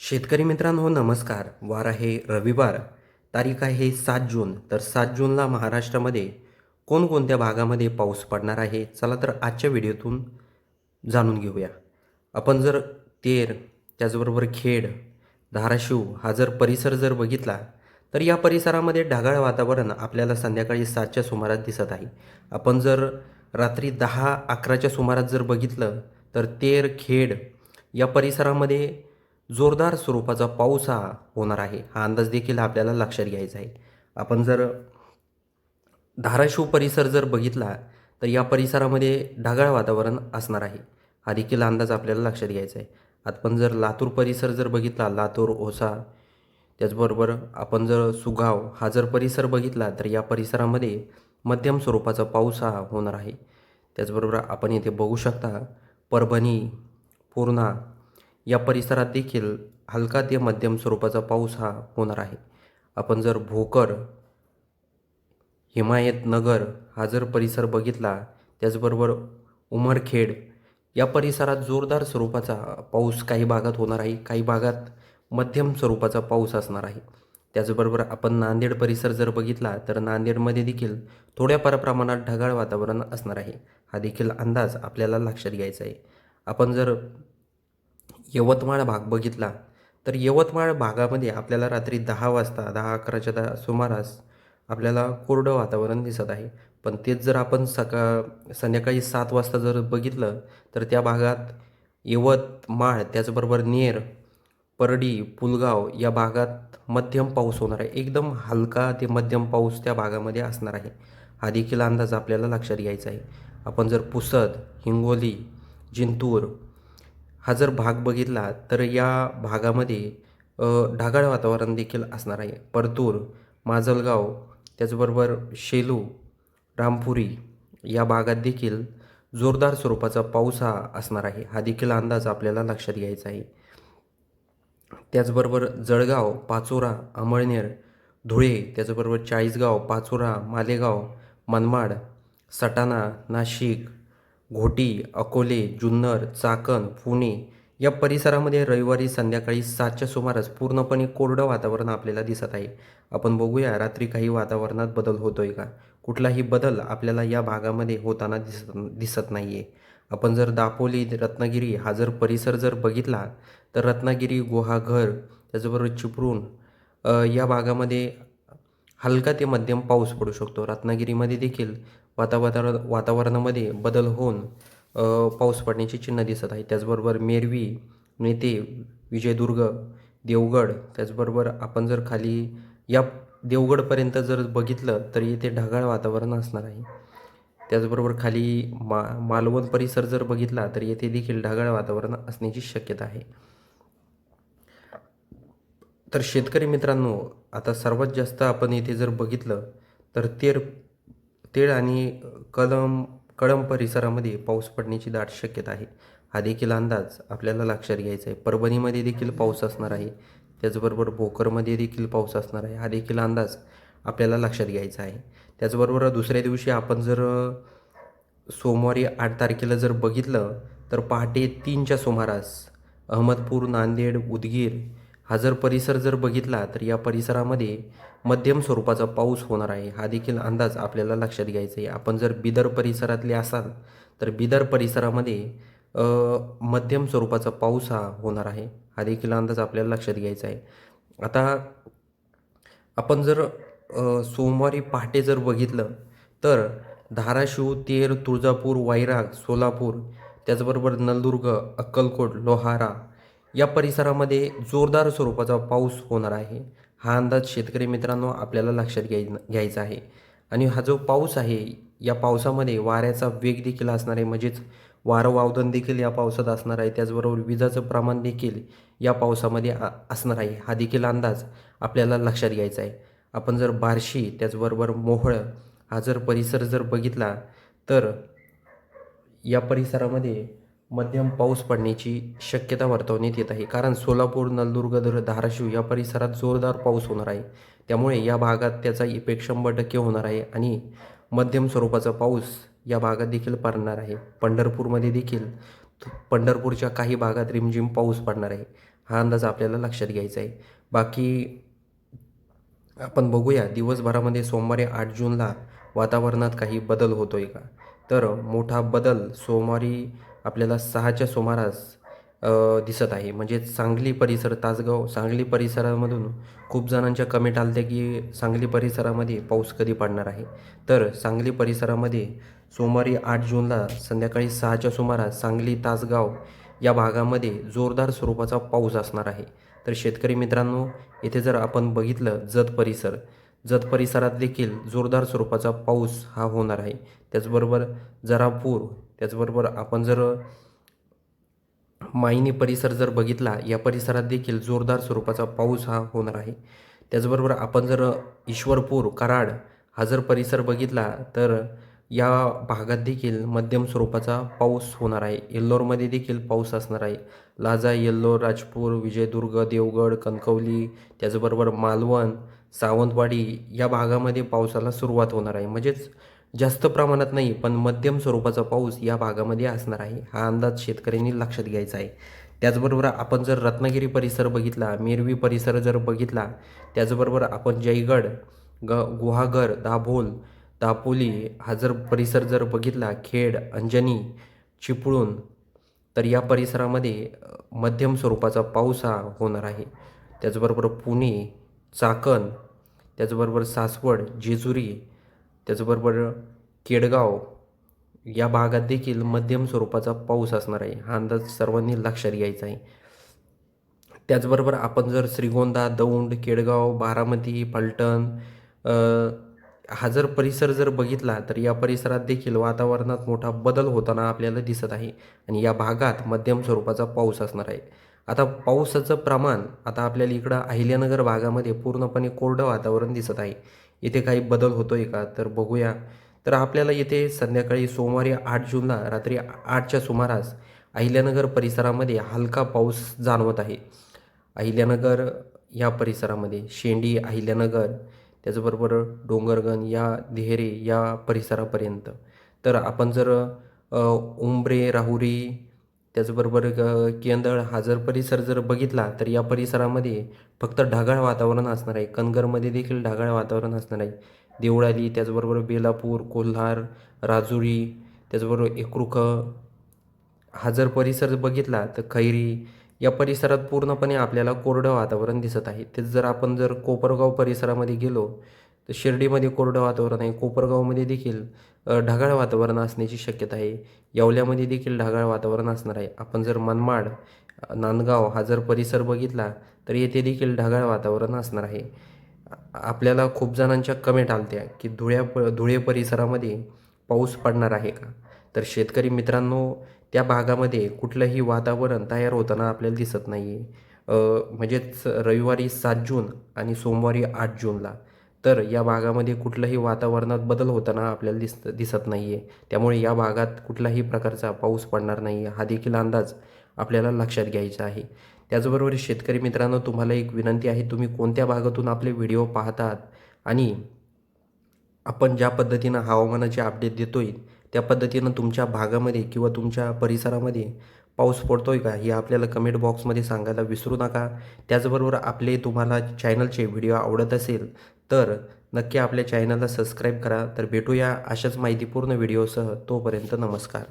शेतकरी मित्रांनो नमस्कार. वार आहे रविवार. तारीख आहे 7 जून. तर 7 जूनला महाराष्ट्रामध्ये कोणकोणत्या भागामध्ये पाऊस पडणार आहे? चला तर आजच्या व्हिडिओतून जाणून घेऊया. आपण जर तेर, त्याचबरोबर खेड, धाराशिव हा जर परिसर जर बघितला, तर या परिसरामध्ये ढगाळ वातावरण आपल्याला संध्याकाळी 7च्या सुमारास दिसत आहे. आपण जर रात्री 10-11च्या सुमारास जर बघितलं, तर तेर, खेड या परिसरामध्ये जोरदार स्वरूपाचा पाऊस हा होणार आहे. हा अंदाज देखील आपल्याला लक्षात घ्यायचा आहे. आपण जर धाराशिव परिसर जर बघितला, तर या परिसरामध्ये ढगाळ वातावरण असणार आहे. हा देखील अंदाज आपल्याला लक्षात घ्यायचा आहे. आपण जर लातूर परिसर जर बघितला, लातूर, औसा, त्याचबरोबर आपण जर सुगाव हा जर परिसर बघितला, तर या परिसरामध्ये मध्यम स्वरूपाचा पाऊस हा होणार आहे. त्याचबरोबर आपण इथे बघू शकता परभणी, पूर्णा या परिसरात देखील हलका ते मध्यम स्वरूपाचा पाऊस हा होणार आहे. आपण जर भोकर, हिमायतनगर हा जर परिसर बघितला, त्याचबरोबर उमरखेड या परिसरात जोरदार स्वरूपाचा पाऊस काही भागात होणार आहे. काही भागात मध्यम स्वरूपाचा पाऊस असणार आहे. त्याचबरोबर आपण नांदेड परिसर जर बघितला, तर नांदेडमध्ये देखील थोड्याफार प्रमाणात ढगाळ वातावरण असणार आहे. हा देखील अंदाज आपल्याला लक्षात घ्यायचा आहे. आपण जर यवतमाळ भाग बघितला, तर यवतमाळ भागामध्ये आपल्याला रात्री 10 वाजता 10-11च्या सुमारास आपल्याला कोरडं वातावरण दिसत आहे. पण तेच जर आपण संध्याकाळी 7 वाजता जर बघितलं, तर त्या भागात यवतमाळ, त्याचबरोबर नेर, परडी, पुलगाव या भागात मध्यम पाऊस होणार आहे. एकदम हलका ते मध्यम पाऊस त्या भागामध्ये असणार आहे. हा देखील अंदाज आपल्याला लक्षात घ्यायचा आहे. आपण जर पुसद, हिंगोली, जिंतूर हा जर भाग बघितला, तर या भागामध्ये ढगाळ वातावरण देखील असणार आहे. परतूर, माजलगाव, त्याचबरोबर शेलू, रामपुरी या भागात देखील जोरदार स्वरूपाचा पाऊस हा असणार आहे. हा देखील अंदाज आपल्याला लक्षात घ्यायचा आहे. त्याचबरोबर जळगाव, पाचोरा, अमळनेर, धुळे, त्याचबरोबर चाळीसगाव, पाचोरा, मालेगाव, मनमाड, सटाणा, नाशिक, घोटी, अकोले, जुन्नर, चाकण, पुणे या परिसरामध्ये रविवारी संध्याकाळी 7च्या सुमारास पूर्णपणे कोरडं वातावरण आपल्याला दिसत आहे. आपण बघूया रात्री काही वातावरणात बदल होतोय का? कुठलाही बदल आपल्याला या भागामध्ये होताना दिसत नाही आहे. आपण जर दापोली, रत्नागिरी हा जर परिसर जर बघितला, तर रत्नागिरी, गुहागर, त्याचबरोबर चिपळूण या भागामध्ये हलका ते मध्यम पाऊस पडू शकतो. रत्नागिरीमध्ये देखील वातावरणामध्ये बदल होऊन पाऊस पडण्याची चिन्ह दिसत आहे. त्याचबरोबर मेरवी, नेते, विजयदुर्ग, देवगड, त्याचबरोबर आपण जर खाली या देवगडपर्यंत जर बघितलं, तर येथे ढगाळ वातावरण असणार आहे. त्याचबरोबर खाली मालवण परिसर जर बघितला, तर येथे देखील ढगाळ वातावरण असण्याची शक्यता आहे. तर शेतकरी मित्रांनो, आता सर्वात जास्त आपण इथे जर बघितलं, तर तेळ आणि कळंब परिसरामध्ये पाऊस पडण्याची दाट शक्यता आहे. हा देखील अंदाज आपल्याला लक्षात घ्यायचा आहे. परभणीमध्ये देखील पाऊस असणार आहे. त्याचबरोबर भोकरमध्ये देखील पाऊस असणार आहे. हा देखील अंदाज आपल्याला लक्षात घ्यायचा आहे. त्याचबरोबर दुसऱ्या दिवशी आपण जर सोमवारी 8 तारखेला जर बघितलं, तर पहाटे 3च्या सुमारास अहमदपूर, नांदेड, उदगीर हा जर परिसर जर बघितला, तर या परिसरामध्ये मध्यम स्वरूपाचा पाऊस होणार आहे. हा देखील अंदाज आपल्याला लक्षात घ्यायचा आहे. आपण जर बिदर परिसरातले असाल, तर बिदर परिसरामध्ये मध्यम स्वरूपाचा पाऊस हा होणार आहे. हा देखील अंदाज आपल्याला लक्षात घ्यायचा आहे. आता आपण जर सोमवारी पहाटे जर बघितलं, तर धाराशिव, तेर, तुळजापूर, वैराग, सोलापूर, त्याचबरोबर नलदुर्ग, अक्कलकोट, लोहारा या परिसरामध्ये जोरदार स्वरूपाचा पाऊस होणार आहे. हा अंदाज शेतकरी मित्रांनो आपल्याला लक्षात घ्यायचा आहे. आणि हा जो पाऊस आहे, या पावसामध्ये वाऱ्याचा वेग देखील असणार आहे. म्हणजेच वारं वावदन देखील या पावसात असणार आहे. त्याचबरोबर विजाचं प्रमाण देखील या पावसामध्ये असणार आहे. हा देखील अंदाज आपल्याला लक्षात घ्यायचा आहे. आपण जर बार्शी, त्याचबरोबर मोहोळ हा जर परिसर जर बघितला, तर या परिसरामध्ये मध्यम पाऊस पडण्याची शक्यता वर्तवण्यात येत आहे. कारण सोलापूर, नलदुर्ग, धाराशिव या परिसरात जोरदार पाऊस होणार आहे. त्यामुळे या भागात त्याचा इफेक्ट 100% होणार आहे आणि मध्यम स्वरूपाचा पाऊस या भागात देखील पडणार आहे. पंढरपूरमध्ये देखील पंढरपूरच्या काही भागात रिमझिम पाऊस पडणार आहे. हा अंदाज आपल्याला लक्षात घ्यायचा आहे. बाकी आपण बघूया दिवसभरामध्ये सोमवारी 8 जूनला वातावरणात काही बदल होतोय का? तर मोठा बदल सोमवारी आपल्याला 6च्या सुमारास दिसत आहे. म्हणजे सांगली परिसर, तासगाव, सांगली परिसरामधून खूप जणांच्या कमेंट आल्या होत्या, की सांगली परिसरामध्ये पाऊस कधी पडणार आहे? तर सांगली परिसरामध्ये सोमवारी 8 जूनला संध्याकाळी 6च्या सुमारास सांगली, तासगाव या भागामध्ये जोरदार स्वरूपाचा पाऊस असणार आहे. तर शेतकरी मित्रांनो, येथे जर आपण बघितलं जत परिसरात देखील जोरदार स्वरूपाचा पाऊस हा होणार आहे. त्याचबरोबर जरापूर, त्याचबरोबर आपण जर मायनी परिसर जर बघितला, या परिसरात देखील जोरदार स्वरूपाचा पाऊस हा होणार आहे. त्याचबरोबर आपण जर ईश्वरपूर, कराड हा जर परिसर बघितला, तर या भागात देखील मध्यम स्वरूपाचा पाऊस होणार आहे. येल्लोरमध्ये देखील पाऊस असणार आहे. लाजा, येल्लोर, राजपूर, विजयदुर्ग, देवगड, कणकवली, त्याचबरोबर मालवण, सावंतवाडी या भागामध्ये पावसाला सुरुवात होणार आहे. म्हणजेच जास्त प्रमाणात नाही, पण मध्यम स्वरूपाचा पाऊस या भागामध्ये असणार आहे. हा अंदाज शेतकऱ्यांनी लक्षात घ्यायचा आहे. त्याचबरोबर आपण जर रत्नागिरी परिसर बघितला, मेरवी परिसर जर बघितला, त्याचबरोबर आपण जयगड, गुहागर, दाभोल, दापोली हा जर परिसर जर बघितला, खेड, अंजनी, चिपळूण, तर या परिसरामध्ये मध्यम स्वरूपाचा पाऊस हा होणार आहे. त्याचबरोबर पुणे, चाकण, त्याचबरोबर सासवड, जेजुरी, त्याचबरोबर केडगाव या भागात देखील मध्यम स्वरूपाचा पाऊस असणार आहे. हा अंदाज सर्वांनी लक्षात घ्यायचा आहे. त्याचबरोबर आपण जर श्रीगोंदा, दौंड, केडगाव, बारामती, फलटण हा जर परिसर जर बघितला, तर या परिसरात देखील वातावरणात मोठा बदल होताना आपल्याला दिसत आहे आणि या भागात मध्यम स्वरूपाचा पाऊस असणार आहे. आता पावसाचं प्रमाण आता आपल्याला इकडं अहिल्यानगर भागामध्ये पूर्णपणे कोरडं वातावरण दिसत आहे. इथे काही बदल होतोय का? तर बघूया. तर आपल्याला येथे संध्याकाळी सोमवारी 8 जूनला रात्री 8च्या सुमारास अहिल्यानगर परिसरामध्ये हलका पाऊस जाणवत आहे. अहिल्यानगर या परिसरामध्ये शेंडी, अहिल्यानगर, त्याचबरोबर डोंगरगण या देहरे या परिसरापर्यंत. तर आपण जर उंब्रे, राहुरी, त्याचबरोबर केंदळ हा जर परिसर जर बघितला, तर या परिसरामध्ये फक्त ढगाळ वातावरण असणार आहे. कनगरमध्ये देखील ढगाळ वातावरण असणार आहे. देवळाली, त्याचबरोबर बेलापूर, कोल्हार, राजुरी, त्याचबरोबर एकरुख हा जर परिसर बघितला, तर खैरी या परिसरात पूर्णपणे आपल्याला कोरडं वातावरण दिसत आहे. तेच जर आपण जर कोपरगाव परिसरामध्ये गेलो, तर शिर्डीमध्ये कोरडं वातावरण आहे. कोपरगावमध्ये देखील ढगाळ वातावरण असण्याची शक्यता आहे. येवल्यामध्ये देखील ढगाळ वातावरण असणार आहे. आपण जर मनमाड, नांदगाव हा जर परिसर बघितला, तर येथे देखील ढगाळ वातावरण असणार आहे. आपल्याला खूप जणांच्या कमेंट आल्या होत्या, की धुळे परिसरामध्ये पाऊस पडणार आहे का? तर शेतकरी मित्रांनो, त्या भागामध्ये कुठलंही वातावरण तयार होताना आपल्याला दिसत नाही आहे. म्हणजेच रविवारी 7 जून आणि सोमवारी 8 जूनला. तर या भागामध्ये कुठलंही वातावरणात बदल होताना आपल्याला दिसत नाही आहे. त्यामुळे या भागात कुठल्याही प्रकारचा पाऊस पडणार नाही आहे. हा देखील अंदाज आपल्याला लक्षात घ्यायचा आहे. त्याचबरोबर शेतकरी मित्रांनो, तुम्हाला एक विनंती आहे, तुम्ही कोणत्या भागातून आपले व्हिडिओ पाहतात आणि आपण ज्या पद्धतीनं हवामानाचे अपडेट देतोय, त्या पद्धतीनं तुमच्या भागामध्ये किंवा तुमच्या परिसरामध्ये पाऊस पडतोय का? हे आपल्याला कमेंट बॉक्समध्ये सांगायला विसरू नका. त्याचबरोबर आपले तुम्हाला चॅनलचे व्हिडिओ आवडत असेल, तर नक्की आपल्या चॅनलला सबस्क्राईब करा. तर भेटूया अशाच माहितीपूर्ण व्हिडिओसह. तोपर्यंत नमस्कार.